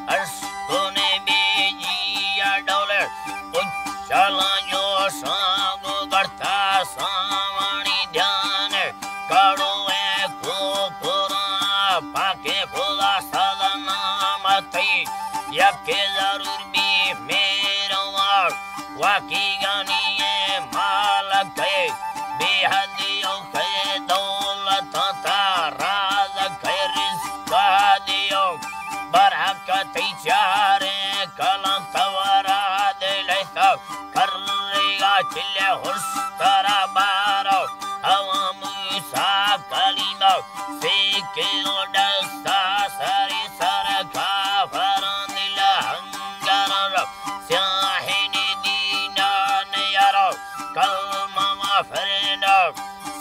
Astune bejiya dole Uchalayo sagu garta samani dhyane Kaduve kupura pake pula sadana matai Yake zarur bhi mera war Waki ganiye malakhe Behadiyo khe daulat ta raz khe rizqa diyo Barakati chare kalam tawara dilayta Karriga chile hustara baro Awamu sa kalima Seke odasta sari saraka farandila hangarara Syahini dina nayaro Kalmama farina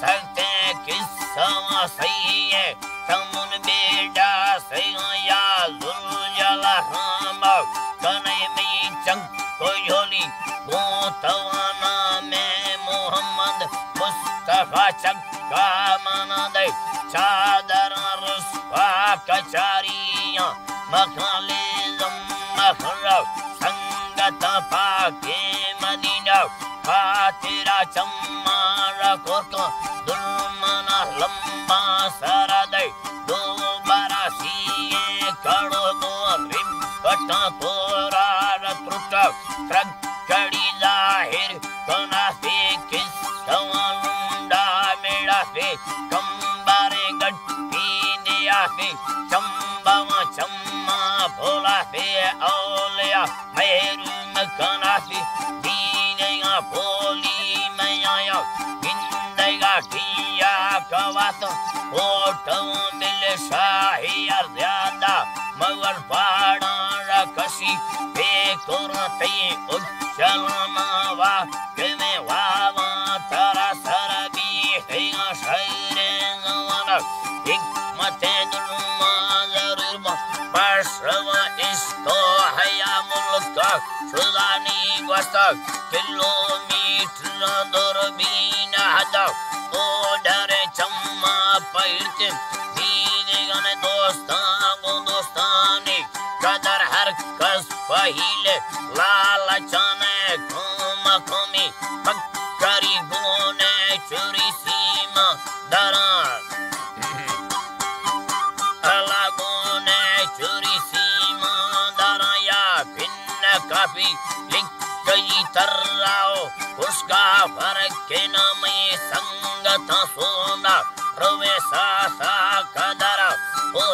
Sakte kissama sayye Tamun beda sayya Zuljala rama Kanay mai chang koyoli Gotawana me Muhammad Mustafa chakka manade Chadara ruswa kachariya Makhale zammakhra Sangata pake madina Fatira chammara korka Durmana lamba sarade Dobara siye kadogo Ribbata porara trutta Trakkadi zahir Kana se kissavalunda meda se Kambare gatti diya se Chambava chamma bhola se Auliya mehrum kana se Dinega boli mayaya Gindega tiya kavato Otam mil shahi arzyada Magar pada rakasi Pekurati uchalamawa Keme wava tara sarabi Hiya shayre zawana Hikmate durma zarurma Basrava isto haya mulka Sudani gwasta Kilometer durbina hada Odare chamma pairte Dine dostani Kadar har kas pahile Lala chane kuma kumi Pakkari gune churi sima Daran Ala gune churi sima Daraya pinna kafi Likkayi tarrao Uska farke nami sangata sona Rove sa kadara O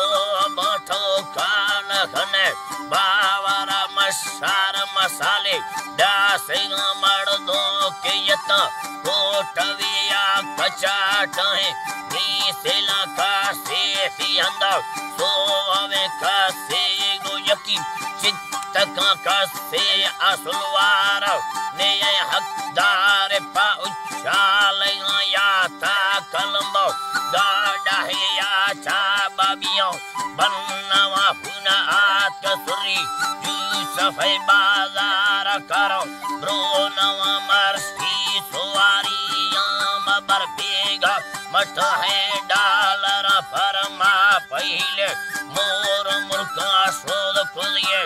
bato kana khane Bavara mashar masale Dasinga mardo ke yata Kotaviya kachata hai Nisela ka se siyanda Soave ka se goyaki Chitta ka se asulwara Neye hakdare pa uchalaya yata kalambo Dadahiya chababiyo Bannawa puna atka suri Yusufai bazara karo Bronawa marski suwariya Mabar bega Mata hai dalara parma paile Mor murka sod kudiye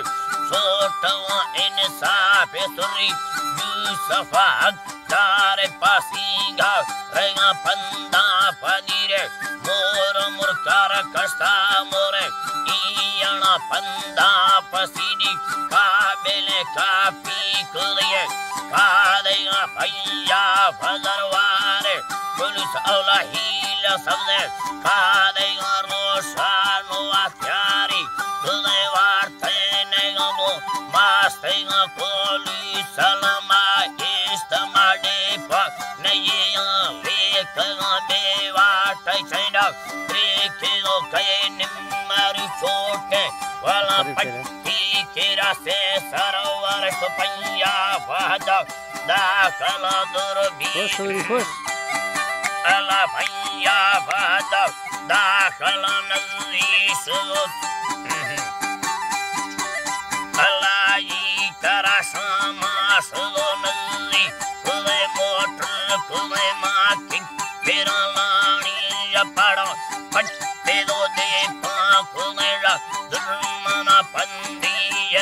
Sotawa insafe suri Yusufa Dare pasinga Rega panda padire Mor murkara kasta more Iyana panda pasidi Kabele kapi kuliye Kadega paya fadarware Pulis aula hila sabne Kadega roshano atyari Kude warte negamo Mastenga polis salama Istamade pa Neya vekha beva Taisenda Rekho kaya nimmaru chote Wala patti kira se sarovar Kupanya vada Dakala durbi Ala panya vada Dakala nazisu Ala ikara sama Sulo nazi Kude motor Kude maki Piralani Yapara Patte do de pa Kumera Durmana pandi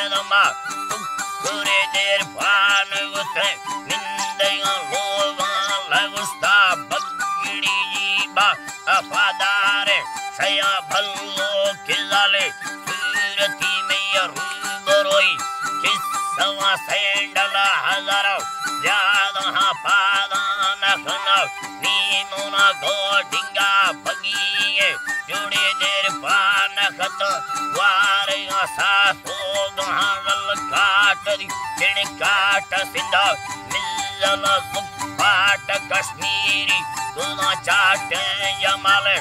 Vedama Tukure der Panavute Nindaya Lova Lagusta Bagiri Jiba Afadare Saya Ballo Kizale Surati Meya Ruboroi Kisava Sendala Hazara Zyada Padana Khana Nimuna Godinga Bagiye Jude der Panakata Wariga Saso Dohanal Katari Chinikata Sindha Mizala Zupata Kashmiri Tuna Chate Yamale